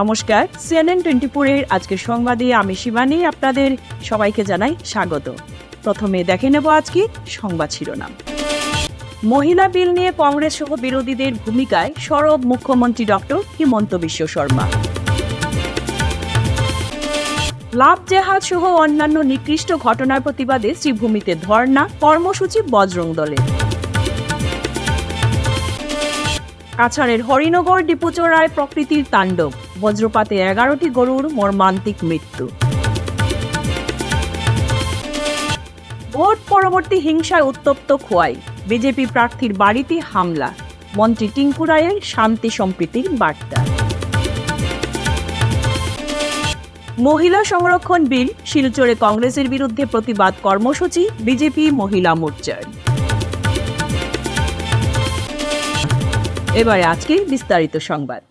নমস্কার, CNN 24 এর আজকের সংবাদে আমি শিবানী আপনাদের সবাইকে জানাই স্বাগত। প্রথমে দেখে নেব আজকে সংবাদ শিরোনাম। মহিলা বিল নিয়ে কংগ্রেস সহ বিরোধীদের ভূমিকায় সরব মুখ্যমন্ত্রী ডক্টর হিমন্ত বিশ্ব শর্মা। লাভ জেহাদ সহ অন্যান্য নিকৃষ্ট ঘটনার প্রতিবাদে শ্রীভূমিতে ধর্ণা, কর্মসূচি বজরং দলের। কাছাড়ের হরিনগর ডিপুচড়ায় প্রকৃতির তাণ্ডব, বজ্রপাতে 11টি গরুর মর্মান্তিক মৃত্যু। ভোট পরবর্তী হিংসায় উত্তপ্ত খোয়াই, বিজেপি প্রার্থীর বাড়িতে হামলা, মন্ত্রী টিঙ্কু রায়ের শান্তি সম্প্রীতির বার্তা। মহিলা সংরক্ষণ বিল, শিলচরে কংগ্রেসের বিরুদ্ধে প্রতিবাদ কর্মসূচি বিজেপি মহিলা মোর্চার। এবারে আজকে বিস্তারিত সংবাদ।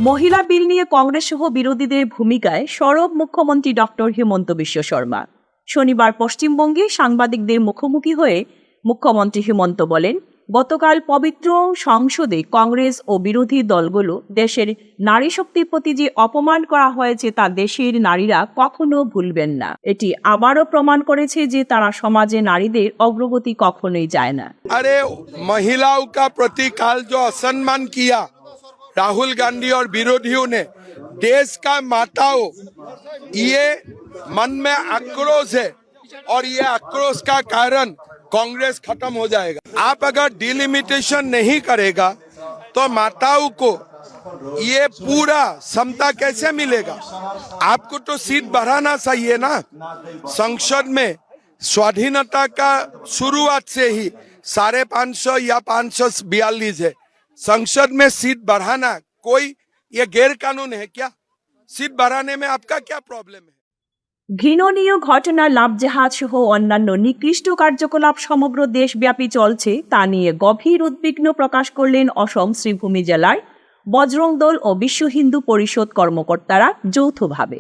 মহিলা বিল নিয়ে কংগ্রেস সহ বিরোধীদের ভূমিকায় সরব মুখ্যমন্ত্রী ডক্টর হিমন্ত বিশ্ব শর্মা। শনিবার পশ্চিমবঙ্গে সাংবাদিকদের মুখোমুখি হয়ে মুখ্যমন্ত্রী হিমন্ত বলেন, গতকাল পবিত্র সংসদে কংগ্রেস ও বিরোধী দলগুলো দেশের নারী শক্তির প্রতি যে অপমান করা হয়েছে তা দেশের নারীরা কখনো ভুলবেন না। এটি আবারও প্রমাণ করেছে যে তারা সমাজে নারীদের অগ্রগতি কখনোই যায় না। अरे महिलाओं का प्रतिकाल जो असम्मान किया राहुल गांधी और विरोधियों ने, देश का माताओं, ये मन में आक्रोश है और ये आक्रोश का कारण कांग्रेस खत्म हो जाएगा। आप अगर डिलिमिटेशन नहीं करेगा तो माताओं को ये पूरा समता कैसे मिलेगा? आपको तो सीट बढ़ाना चाहिए ना। संसद में स्वाधीनता का शुरुआत से ही 550 या 542 है। संसद में सीट बढ़ाना कोई ये गैर कानून है क्या? सीट बढ़ाने में आपका क्या प्रॉब्लम है? ঘৃণনীয় ঘটনা লাভ জেহাদ সহ অন্যান্য নিকৃষ্ট কার্যকলাপ সমগ্র দেশব্যাপী চলছে তা নিয়ে গভীর উদ্বিগ্ন প্রকাশ করলেন অসম শ্রীভূমি জেলার বজরং দল ও বিশ্ব হিন্দু পরিষদ কর্মকর্তারা যৌথভাবে।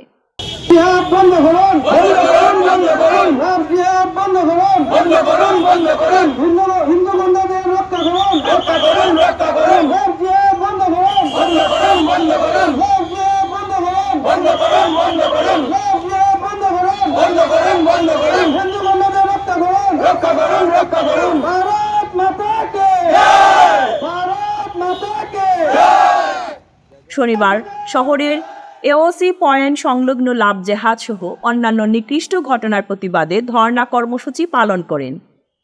শনিবার শহরের এওসি পয়েন্ট সংলগ্ন লাভ জেহাদ সহ অন্যান্য নিকৃষ্ট ঘটনার প্রতিবাদে ধর্ণা কর্মসূচি পালন করেন।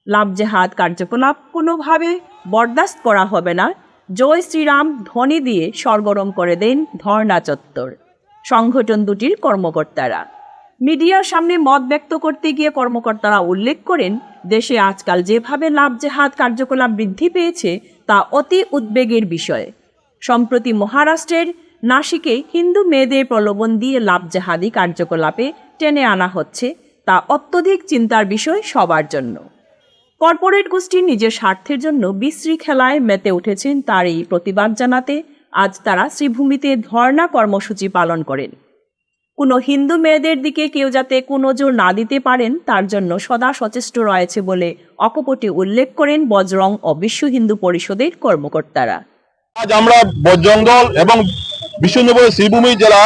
লাভ জেহাদ কার্যকলাপ কোনোভাবে বরদাস্ত করা হবে না, জয় শ্রীরাম ধ্বনি দিয়ে সরগরম করে দেন ধর্ণা চত্বর সংগঠন দুটির কর্মকর্তারা। মিডিয়ার সামনে মত ব্যক্ত করতে গিয়ে কর্মকর্তারা উল্লেখ করেন, দেশে আজকাল যেভাবে লাভ জেহাদ কার্যকলাপ বৃদ্ধি পেয়েছে তা অতি উদ্বেগের বিষয়। সম্প্রতি মহারাষ্ট্রের নাসিকে হিন্দু মেয়েদের প্রলোভন দিয়ে লাভ জেহাদি কার্যকলাপে টেনে আনা হচ্ছে, তা অত্যধিক চিন্তার বিষয় সবার জন্য। কর্পোরেট গোষ্ঠীর নিজের স্বার্থের জন্য বিশৃঙ্খলায় মেতে উঠেছেন, তার এই প্রতিবাদ জানাতে আজ তারা শ্রীভূমিতে ধর্ণা কর্মসূচি পালন করেন। কোনো হিন্দু মেয়েদের দিকে কেউ যাতে কুনজর না দিতে পারেন তার জন্য সদা সচেষ্ট রয়েছে বলে অকপটে উল্লেখ করেন বজরং ও বিশ্ব হিন্দু পরিষদের কর্মকর্তারা। আজ আমরা বজরং দল এবং বিশ্ব হিন্দু পরিষদ শ্রীভূমি জেলা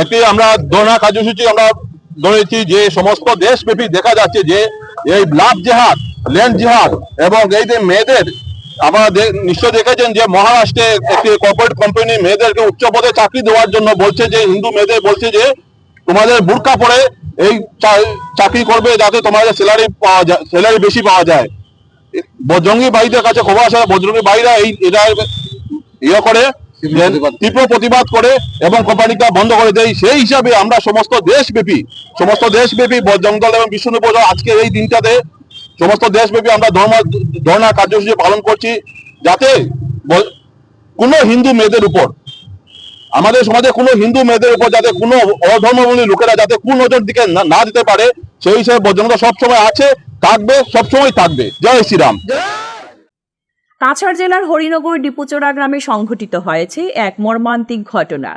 একটি আমরা ধর্ণা কার্যসূচি আমরা ধরেছি, যে সমস্ত দেশব্যাপী দেখা যাচ্ছে যে এই লাভ জেহাদ, ল্যান্ড জেহাদ এবং এই যে মেয়েদের, আপনারা নিশ্চয় দেখেছেন যে মহারাষ্ট্রে একটি কর্পোরেট কোম্পানি মেয়েদেরকে উচ্চ পদে চাকরি দেওয়ার জন্য বলছে, যে হিন্দু মেয়েদের বলছে যে তোমাদের বুরকা পরে এই চাকরি করবে যাতে তোমাদের স্যালারি বেশি পাওয়া যায়। বজরঙ্গী ভাইদের কাছে খবর আসে, বজরঙ্গী ভাইরা এটা করে তীব্র প্রতিবাদ করে এবং কোম্পানিটা বন্ধ করে দেয়। সেই হিসাবে আমরা সমস্ত দেশব্যাপী বজরং দল এবং বিশ্ব হিন্দু পরিষদ আজকে এই দিনটাতে সমস্ত দেশব্যাপী আমরা ধর্ণা কার্যসূচি পালন করছি, যাতে কোনো হিন্দু মেয়েদের উপর, আমাদের সমাজে কোনো হিন্দু মেয়েদের উপর যাতে কোনো অধর্মবলী লোকেরা যাতে কুনজর দিকে না দিতে পারে, সেই হিসেবে বজরং দল সবসময় আছে, থাকবে, সবসময় থাকবে। জয় শ্রীরাম। কাছাড় জেলার হরিনগর ডিপুচড়া গ্রামে সংঘটিত হয়েছে এক মর্মান্তিক ঘটনা।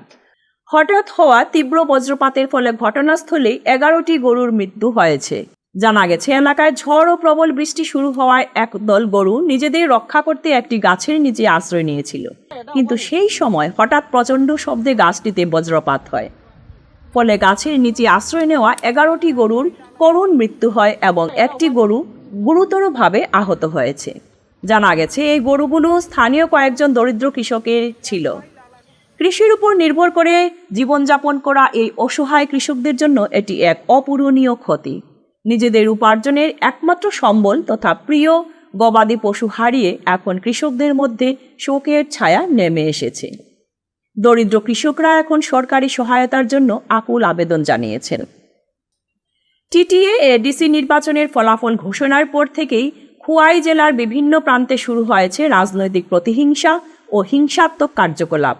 হঠাৎ হওয়া তীব্র বজ্রপাতের ফলে ঘটনাস্থলে 11টি গরুর মৃত্যু হয়েছে। জানা গেছে, এলাকায় ঝড় ও প্রবল বৃষ্টি শুরু হওয়ায় একদল গরু নিজেদের রক্ষা করতে একটি গাছের নিচে আশ্রয় নিয়েছিল। কিন্তু সেই সময় হঠাৎ প্রচণ্ড শব্দে গাছটিতে বজ্রপাত হয়। ফলে গাছের নিচে আশ্রয় নেওয়া 11টি গরুর করুণ মৃত্যু হয় এবং একটি গরু গুরুতরভাবে আহত হয়েছে। জানা গেছে এই গরুগুলো স্থানীয় কয়েকজন দরিদ্র কৃষকের ছিল। কৃষির উপর নির্ভর করে জীবনযাপন করা এই অসহায় কৃষকদের জন্য এটি এক অপূরণীয় ক্ষতি। নিজেদের উপার্জনের একমাত্র সম্বল তথা প্রিয় গবাদি পশু হারিয়ে এখন কৃষকদের মধ্যে শোকের ছায়া নেমে এসেছে। দরিদ্র কৃষকরা এখন সরকারি সহায়তার জন্য আকুল আবেদন জানিয়েছেন। টিটিএ এডিসি নির্বাচনের ফলাফল ঘোষণার পর থেকেই খোয়াই জেলার বিভিন্ন প্রান্তে শুরু হয়েছে রাজনৈতিক প্রতিহিংসা ও হিংসাত্মক কার্যকলাপ।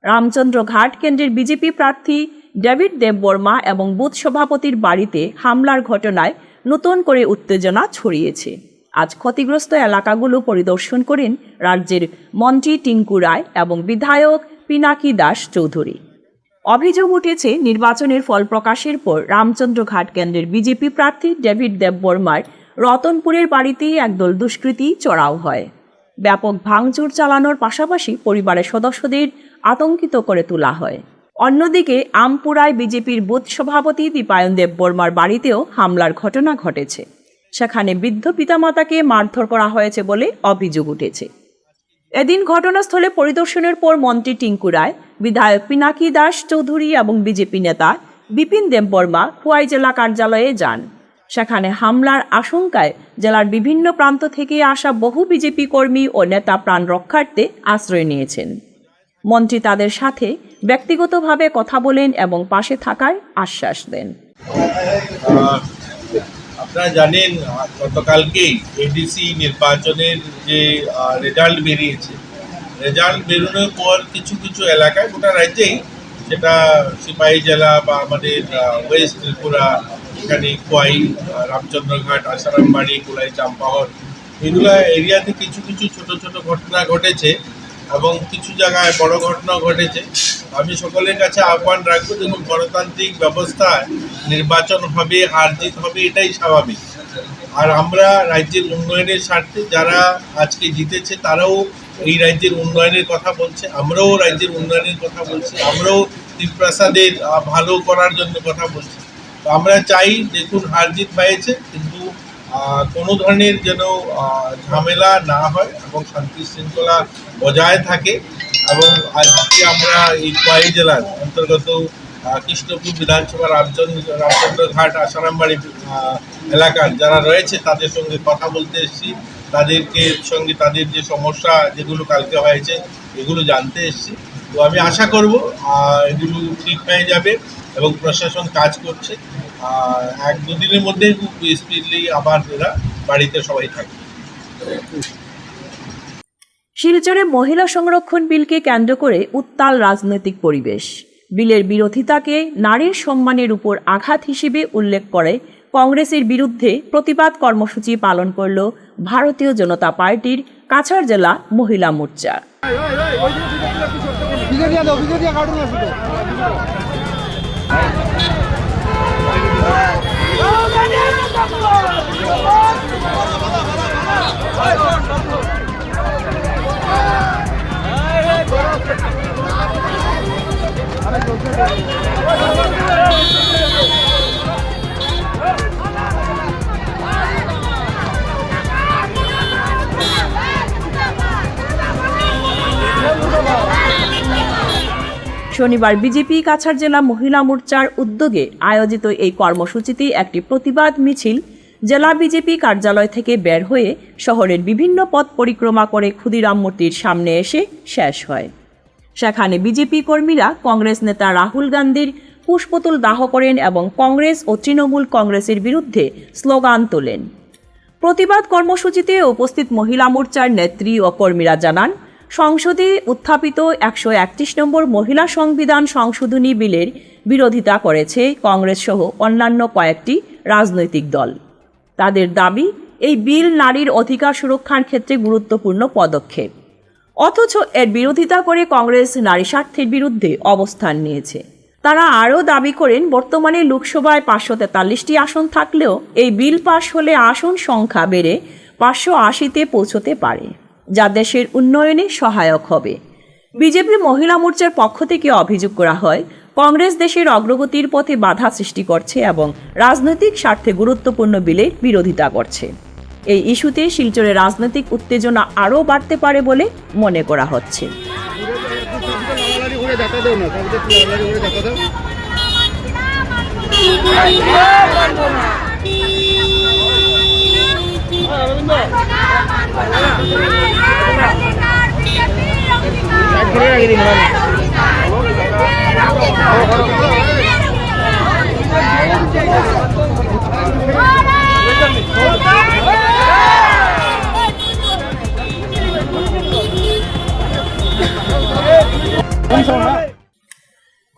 রামচন্দ্র ঘাট কেন্দ্রের বিজেপি প্রার্থী ডেভিড দেববর্মা এবং বুথ সভাপতির বাড়িতে হামলার ঘটনায় নতুন করে উত্তেজনা ছড়িয়েছে। আজ ক্ষতিগ্রস্ত এলাকাগুলো পরিদর্শন করেন রাজ্যের মন্ত্রী টিঙ্কু রায় এবং বিধায়ক পিনাকি দাস চৌধুরী। অভিযোগ উঠেছে নির্বাচনের ফল প্রকাশের পর রামচন্দ্র ঘাট কেন্দ্রের বিজেপি প্রার্থী ডেভিড দেববর্মার রতনপুরের বাড়িতেই একদল দুষ্কৃতী চড়াও হয়। ব্যাপক ভাঙচুর চালানোর পাশাপাশি পরিবারের সদস্যদের আতঙ্কিত করে তোলা হয়। অন্যদিকে আমপুরায় বিজেপির বুথ সভাপতি দীপায়ন দেববর্মার বাড়িতেও হামলার ঘটনা ঘটেছে। সেখানে বৃদ্ধ পিতামাতাকে মারধর করা হয়েছে বলে অভিযোগ উঠেছে। এদিন ঘটনাস্থলে পরিদর্শনের পর মন্ত্রী টিঙ্কু রায়, বিধায়ক পিনাকি দাস চৌধুরী এবং বিজেপি নেতা বিপিন দেববর্মা খোয়াই জেলা কার্যালয়ে যান। সেখানে হামলার আশঙ্কায় জেলার বিভিন্ন প্রান্ত থেকে আসা বহু বিজেপি কর্মী ও নেতা প্রাণ রক্ষার্থে আশ্রয় নিয়েছেন। মন্ত্রী তাদের সাথে ব্যক্তিগতভাবে কথা বলেন এবং পাশে থাকার আশ্বাস দেন। আপনারা জানেন গতকালকেই এডিসি নির্বাচনের যে রেজাল্ট বেরিয়েছে, রেজাল্ট বেরোনোর পর কিছু কিছু এলাকায় গোটা রাজ্যেই, সেটা সিপাহী জেলা বা আমাদের ওয়েস্ট ত্রিপুরা, এখানে খোয়াই, রামচন্দ্রঘাট, আসারামবাড়ি, কোলাই, চাম্পাহর, এগুলো এরিয়াতে কিছু কিছু ছোট ছোট ঘটনা ঘটেছে এবং কিছু জায়গায় বড় ঘটনা ঘটেছে। আমি সকলের কাছে আহ্বান রাখবো, দেখুন গণতান্ত্রিক ব্যবস্থায় নির্বাচন হবে, হার জিত হবে, এটাই স্বাভাবিক। আর আমরা রাজ্যের উন্নয়নের স্বার্থে যারা আজকে জিতেছে তারাও এই রাজ্যের উন্নয়নের কথা বলছে, আমরাও রাজ্যের উন্নয়নের কথা বলছি, আমরাও ত্রিপ্রাসাদের ভালো করার জন্য কথা বলছি। তো আমরা চাই দেখুন হার জিত হয়েছে, কিন্তু কোনো ধরনের যেন ঝামেলা না হয় এবং শান্তি শৃঙ্খলা বজায় থাকে। এবং আজকে আমরা এই খোয়াই জেলার অন্তর্গত কৃষ্ণপুর বিধানসভা রামচন্দ্রঘাট, আসারামবাড়ি এলাকার যারা রয়েছে তাদের সঙ্গে কথা বলতে এসেছি, তাদের যে সমস্যা যেগুলো কালকে হয়েছে এগুলো জানতে এসেছি। তো আমি আশা করব এগুলো ঠিক হয়ে যাবে এবং প্রশাসন কাজ করছে। 1-2 দিনের মধ্যেই খুব স্পিডলি আবার এরা বাড়িতে সবাই থাকবে। শিলচরে মহিলা সংরক্ষণ বিলকে কেন্দ্র করে উত্তাল রাজনৈতিক পরিবেশ। বিলের বিরোধিতাকে নারীর সম্মানের উপর আঘাত হিসেবে উল্লেখ করে কংগ্রেসের বিরুদ্ধে প্রতিবাদ কর্মসূচি পালন করল ভারতীয় জনতা পার্টির কাছাড় জেলা মহিলা মোর্চা। শনিবার বিজেপি কাছাড় জেলা মহিলা মোর্চার উদ্যোগে আয়োজিত এই কর্মসূচিতে একটি প্রতিবাদ মিছিল জেলা বিজেপি কার্যালয় থেকে বের হয়ে শহরের বিভিন্ন পথ পরিক্রমা করে ক্ষুদিরাম মূর্তির সামনে এসে শেষ হয়। সেখানে বিজেপি কর্মীরা কংগ্রেস নেতা রাহুল গান্ধীর পুষ্পতুল দাহ করেন এবং কংগ্রেস ও তৃণমূল কংগ্রেসের বিরুদ্ধে স্লোগান তোলেন। প্রতিবাদ কর্মসূচিতে উপস্থিত মহিলা মোর্চার নেত্রী ও কর্মীরা জানান, সংসদে উত্থাপিত 131 নম্বর মহিলা সংবিধান সংশোধনী বিলের বিরোধিতা করেছে কংগ্রেস সহ অন্যান্য কয়েকটি রাজনৈতিক দল। তাদের দাবি, এই বিল নারীর অধিকার সুরক্ষার ক্ষেত্রে গুরুত্বপূর্ণ পদক্ষেপ। অথচ এর বিরোধিতা করে কংগ্রেস নারী স্বার্থের বিরুদ্ধে অবস্থান নিয়েছে। তারা আরও দাবি করেন, বর্তমানে লোকসভায় 543টি আসন থাকলেও এই বিল পাশ হলে আসন সংখ্যা বেড়ে 580-তে পৌঁছতে পারে, যা দেশের উন্নয়নে সহায়ক হবে। বিজেপি মহিলা মোর্চার পক্ষ থেকে অভিযোগ করা হয়, কংগ্রেস দেশের অগ্রগতির পথে বাধা সৃষ্টি করছে এবং রাজনৈতিক স্বার্থে গুরুত্বপূর্ণ বিলের বিরোধিতা করছে। এই ইস্যুতে শিলচরে রাজনৈতিক উত্তেজনা আরও বাড়তে পারে বলে মনে করা হচ্ছে।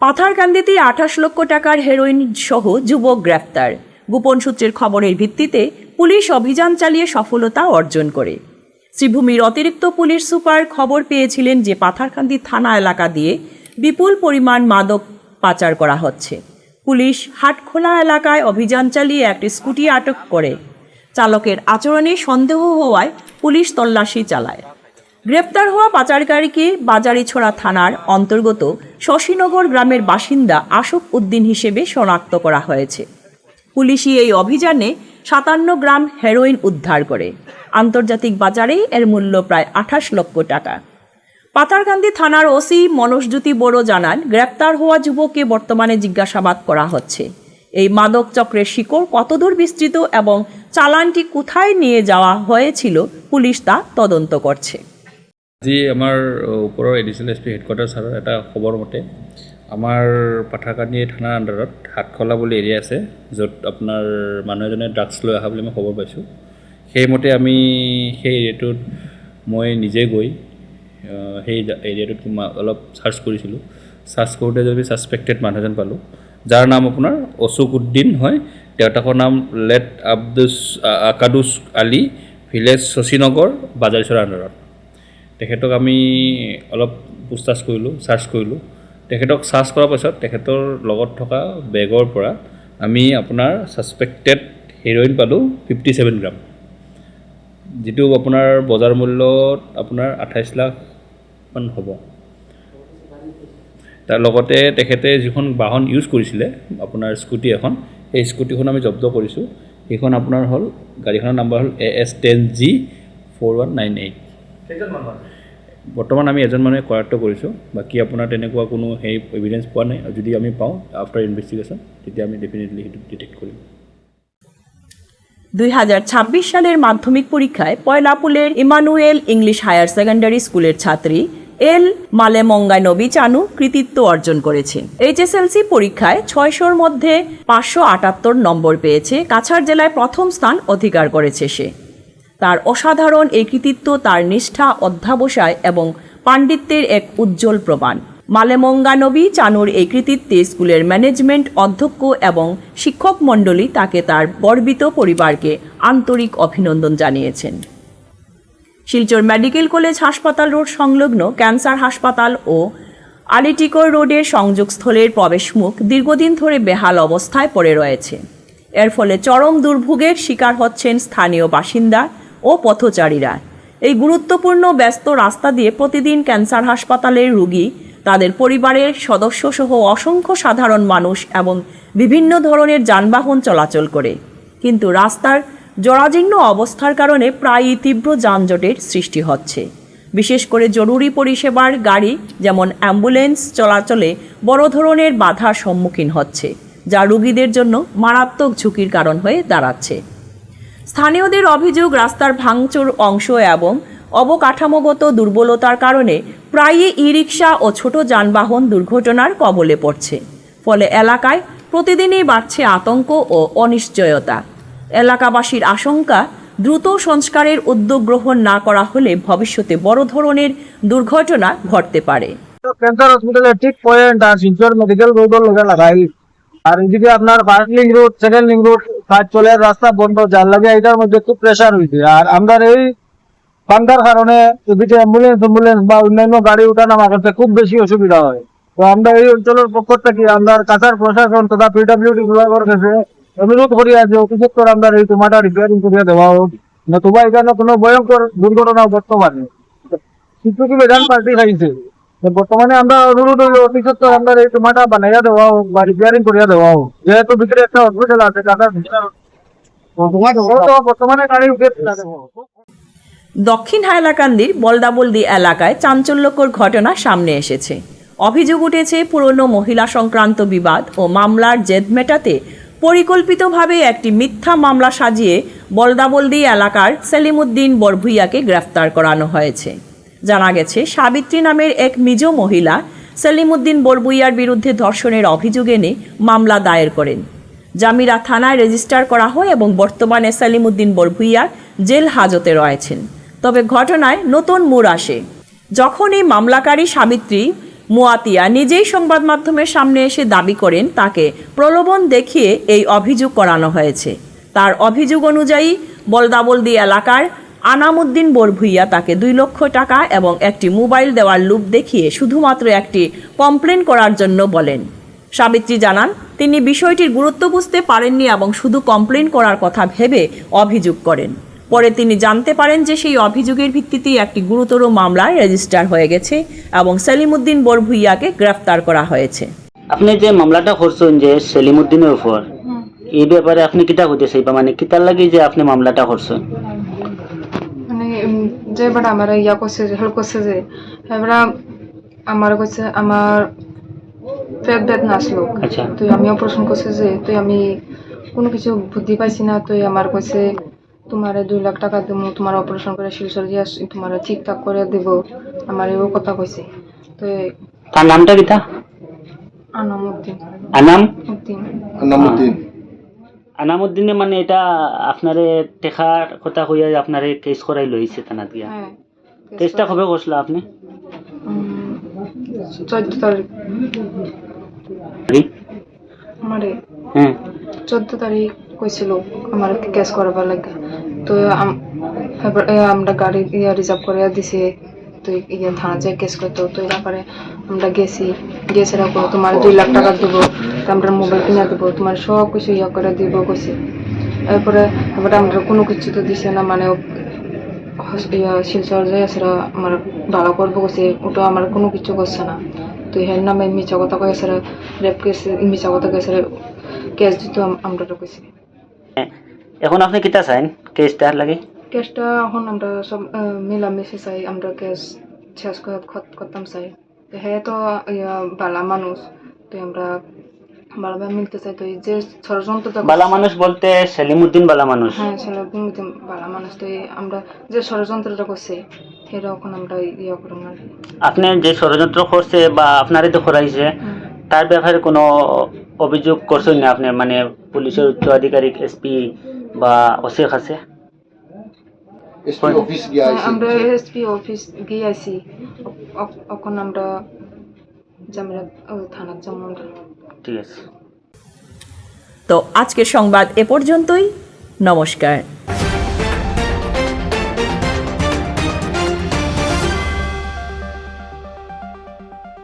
পাথারকান্দিতে 28 লক্ষ টাকার হেরোইন সহ যুবক গ্রেফতার। গোপন সূত্রের খবরের ভিত্তিতে পুলিশ অভিযান চালিয়ে সফলতা অর্জন করে। শ্রীভূমির অতিরিক্ত পুলিশ সুপার খবর পেয়েছিলেন যে পাথারকান্দি থানা এলাকা দিয়ে বিপুল পরিমাণ মাদক পাচার করা হচ্ছে। পুলিশ হাটখোলা এলাকায় অভিযান চালিয়ে একটি স্কুটি আটক করে। চালকের আচরণে সন্দেহ হওয়ায় পুলিশ তল্লাশি চালায়। গ্রেপ্তার হওয়া পাচারকারীকে বাজারিছড়া থানার অন্তর্গত শশীনগর গ্রামের বাসিন্দা আশফ উদ্দিন হিসেবে শনাক্ত করা হয়েছে। পুলিশি এই অভিযানে 57 গ্রাম হেরোইন উদ্ধার করে। আন্তর্জাতিক বাজারে এর মূল্য প্রায় 28 লক্ষ টাকা। পাথারকান্দি থানার ওসি মনোজজ্যোতি বড়ো জানান, গ্রেপ্তার হওয়া যুবককে বর্তমানে জিজ্ঞাসাবাদ করা হচ্ছে। এই মাদক চক্রের শিকড় কতদূর বিস্তৃত এবং চালানটি কোথায় নিয়ে যাওয়া হয়েছিল পুলিশ তা তদন্ত করছে। আজি আমাৰ ওপৰৰ এডিশ্যনেল এছ পি হেডকোৱাৰ্টাৰ এটা খবৰ মতে আমাৰ পাথাৰকান্দি থানাৰ আণ্ডাৰত হাটখলা বুলি এৰিয়া আছে, য'ত আপোনাৰ মানুহ এজনে ড্ৰাগছ লৈ অহা বুলি মই খবৰ পাইছোঁ। সেইমতে আমি সেই এৰিয়াটোত মই নিজে গৈ সেই এৰিয়াটোত অলপ চাৰ্চ কৰিছিলোঁ। চাৰ্চ কৰোঁতে যদি ছাছপেক্টেড মানুহ এজন পালোঁ, যাৰ নাম আপোনাৰ অশোক উদ্দিন হয়। দেউতাকৰ নাম লেট আকাদুছ আলী, ভিলেজ শশীনগৰ, বাজাৰিছড়া আণ্ডাৰত। তেখেতক আমি অলপ পুছতাছ কৰিলোঁ, চাৰ্চ কৰিলোঁ। তেখেতক চাৰ্চ কৰাৰ পাছত তেখেতৰ লগত থকা বেগৰ পৰা আমি আপোনাৰ ছাছপেক্টেড হেৰইন পালোঁ 57 গ্ৰাম, যিটো আপোনাৰ বজাৰ মূল্যত আপোনাৰ 28 লাখমান হ'ব। তাৰ লগতে তেখেতে যিখন বাহন ইউজ কৰিছিলে আপোনাৰ স্কুটি এখন, সেই স্কুটিখন আমি জব্দ কৰিছোঁ। সেইখন আপোনাৰ হ'ল, গাড়ীখনৰ নাম্বাৰ হ'ল AS10G4198। বৰ্তমান আমি এজন মানুহে কৰায়ত্ব কৰিছোঁ। বাকী আপোনাৰ তেনেকুৱা কোনো সেই এভিডেঞ্চ পোৱা নাই। যদি আমি পাওঁ আফটাৰ ইনভেষ্টিগেশ্যন, তেতিয়া আমি ডেফিনেটলি সেইটো ডিটেক্ট কৰিম। 2026 সালের মাধ্যমিক পরীক্ষায় পয়লাপুলের ইমানুয়েল ইংলিশ হায়ার সেকেন্ডারি স্কুলের ছাত্রী এল মালেমঙ্গা নবী চানু কৃতিত্ব অর্জন করেছে। এইচএসএলসি পরীক্ষায় 600-র মধ্যে 578 নম্বর পেয়েছে। কাছাড় জেলায় প্রথম স্থান অধিকার করেছে সে। তার অসাধারণ এই কৃতিত্ব তার নিষ্ঠা, অধ্যাবসায় এবং পাণ্ডিত্যের এক উজ্জ্বল প্রমাণ। মালেমঙ্গা নবী চানুর এই কৃতিত্বে স্কুলের ম্যানেজমেন্ট, অধ্যক্ষ এবং শিক্ষক মণ্ডলী তাকে তার গর্বিত পরিবারকে আন্তরিক অভিনন্দন জানিয়েছেন। শিলচর মেডিকেল কলেজ হাসপাতাল রোড সংলগ্ন ক্যান্সার হাসপাতাল ও আলিটিকর রোডের সংযোগস্থলের প্রবেশমুখ দীর্ঘদিন ধরে বেহাল অবস্থায় পড়ে রয়েছে। এর ফলে চরম দুর্ভোগের শিকার হচ্ছেন স্থানীয় বাসিন্দা ও পথচারীরা। এই গুরুত্বপূর্ণ ব্যস্ত রাস্তা দিয়ে প্রতিদিন ক্যান্সার হাসপাতালের রোগী, তাদের পরিবারের সদস্য সহ অসংখ্য সাধারণ মানুষ এবং বিভিন্ন ধরনের যানবাহন চলাচল করে। কিন্তু রাস্তার জরাজীর্ণ অবস্থার কারণে প্রায়ই তীব্র যানজটের সৃষ্টি হচ্ছে। বিশেষ করে জরুরি পরিষেবার গাড়ি যেমন অ্যাম্বুলেন্স চলাচলে বড় ধরনের বাধার সম্মুখীন হচ্ছে, যা রোগীদের জন্য মারাত্মক ঝুঁকির কারণ হয়ে দাঁড়াচ্ছে। স্থানীয়দের অভিযোগ, রাস্তার ভাঙচুর অংশ এবং অবকাঠামোগত দুর্বলতার কারণে প্রায়ই ই রিক্সা ও ছোট যানবাহন দুর্ঘটনার কবলে পড়ছে। ফলে এলাকায় প্রতিদিনই বাড়ছে আতঙ্ক ও অনিশ্চয়তা। এলাকাবাসীর আশঙ্কা, দ্রুত সংস্কারের উদ্যোগ গ্রহণ না করা হলে ভবিষ্যতে বড় ধরনের দুর্ঘটনা ঘটতে পারে। ক্যান্সার হসপিটালের ঠিক পয়েন্ট আর শিলচর মেডিকেল রোডের লগে লাগাই, আর এদিকে আপনার first link road, second link road কাজ চলে, রাস্তা বন্ধ, যার লাগে এটার মধ্যে খুব প্রেশার হয়েছে। আর আমরা এই বান্ধার কারণে এদিকে অ্যাম্বুলেন্স বা অন্যান্য গাড়ি উঠানামা করতে খুব বেশি অসুবিধা হয়। তো আমরা এই অঞ্চলের পক্ষ থেকে আমরা কাছার প্রশাসন তথা পিডব্লিউডি বিভাগের কাছে অনুরোধ করি যে অতিসত্বর আমরা এই তোমাটা রিপেয়ারিং করিয়া দেওয়া হোক, নতুবা এখানে কোনো ভয়ঙ্কর দুর্ঘটনা ঘটতে পারে। কিছু কি বেদান পাল্টি খাইছে, তো বর্তমানে আমরা অনুরোধ হইল অফিসত তো আমরা এই টমাটা বানাইয়া দেওয়া হোক বা রিপেয়ারিং করিয়া দেওয়া হোক, যেহেতু ভিতরে একটা হসপিটাল আছে টাকার বর্তমানে গাড়ি উঠে দেওয়া হোক। দক্ষিণ হাইলাকান্দির বলদাবলদি এলাকায় চাঞ্চল্যকর ঘটনা সামনে এসেছে। অভিযোগ উঠেছে পুরনো মহিলা সংক্রান্ত বিবাদ ও মামলার জেদ মেটাতে পরিকল্পিতভাবে একটি মিথ্যা মামলা সাজিয়ে বলদাবলদি এলাকার সেলিমউদ্দিন বরভুইয়াকে গ্রেফতার করানো হয়েছে। জানা গেছে, সাবিত্রী নামের এক মিজ মহিলা সেলিমউদ্দিন বরভুইয়ার বিরুদ্ধে ধর্ষণের অভিযোগ এনে মামলা দায়ের করেন। জামিরা থানায় রেজিস্টার করা হয় এবং বর্তমানে সেলিমউদ্দিন বরভুইয়া জেল হাজতে রয়েছেন। তবে ঘটনায় নতুন মোড় আসে যখন এই মামলাকারী সাবিত্রী মুয়াতিয়া নিজেই সংবাদ মাধ্যমের সামনে এসে দাবি করেন তাকে প্রলোভন দেখিয়ে এই অভিযোগ করানো হয়েছে। তার অভিযোগ অনুযায়ী বলদাবলদি এলাকার আনামউদ্দিন বরভুইয়া তাকে 2 লক্ষ টাকা এবং একটি মোবাইল দেওয়ার লোভ দেখিয়ে শুধুমাত্র একটি কমপ্লেন করার জন্য বলেন। সাবিত্রী জানান, তিনি বিষয়টির গুরুত্ব বুঝতে পারেননি এবং শুধু কমপ্লেন করার কথা ভেবে অভিযোগ করেন। পরে তিনি জানতে পারেন যে সেই অভিযোগের ভিত্তিতেই একটি গুরুতর মামলা রেজিস্টার হয়ে গেছে এবং সেলিমউদ্দিন বরভুইয়াকে গ্রেফতার করা হয়েছে। আপনি যে মামলাটা করছেন যে সেলিমউদ্দিনের উপর, এই ব্যাপারে আপনি কিটা হইতে চাইবা, মানে কিতার লাগি যে আপনি মামলাটা করছেন? মানে যে বেটা আমার ইয়া করছে, হেল্প করছে, যে এবারে আমার কাছে আমার পেট বেদনা আসলো। আচ্ছা। তুই আমি অপারেশন করছে যে তুই আমি কোনো কিছু বুদ্ধি পাইছি না, তুই আমার কাছে তোমার 2 লাখ টাকা দেবো, তোমার অপারেশন করে শিলচর দিয়ে তোমার ঠিকঠাক করে দেবো, আমার এও কথা কইছে। তো তার নামটা কিটা? আনামউদ্দিন আনাম আনামউদ্দিনে মানে এটা আপনারে টেকার কথা কইয়া আপনারে কেস করাই লইছে থানা দিয়া। হ্যাঁ, কেসটা কবে করছিল আপনি? 14 তারিখ আমারে হ্যাঁ 14 তারিখ কইছিল আমার কেস করবার লাগে। তো আমরা গাড়ি রিজার্ভ করে দিছে, তো ইয়ে থানা যায় কেস করতো। তো তারপরে আমরা গেছি রাখবো, তোমার 2 লাখ টাকা দেবো, আমরা মোবাইল কিনে দেবো, তোমার সব কিছু ইয়ে করে দিব কইছে। এরপরে আমরা কোনো কিছু তো দিছে না, মানে শিলচর যাই আসলে আমার ভালো করবো কইছে, ওটা আমার কোনো কিছু করছে না। তো এর নামে মিছা কথা কয়েছে, রেপ কেস মিছা কথা কয়েছে, কেস দিত আমরা কইছি। এখন আপনি কিটা চাইন কেসটার লাগে? কেসটা এখন আমরা সব মিলামিশে চাই, আমরা কেস শেষ করতাম চাই। হ্যাঁ, তো বালা মানুষ, তো আমরা ভালোভাবে মিলতে চাই। তো এই যে ষড়যন্ত্রটা বালা মানুষ বলতে সেলিমউদ্দিন বালা মানুষ? হ্যাঁ, সেলিমউদ্দিন বালা মানুষ। তো আমরা যে ষড়যন্ত্রটা করছে সেটা এখন আমরা ইয়ে করুন না। আপনি যে ষড়যন্ত্র করছে বা আপনারই তো করাইছে, তার ব্যাপারে কোনো অভিযোগ করছেন না আপনি, মানে পুলিশের উচ্চ আধিকারিক এসপি বা ওসির কাছে? আমরা এসপি অফিস গিয়ে আছি, এখন আমরা জামিরা থানার যাবো। ঠিক আছে। তো আজকের সংবাদ এ পর্যন্তই। নমস্কার।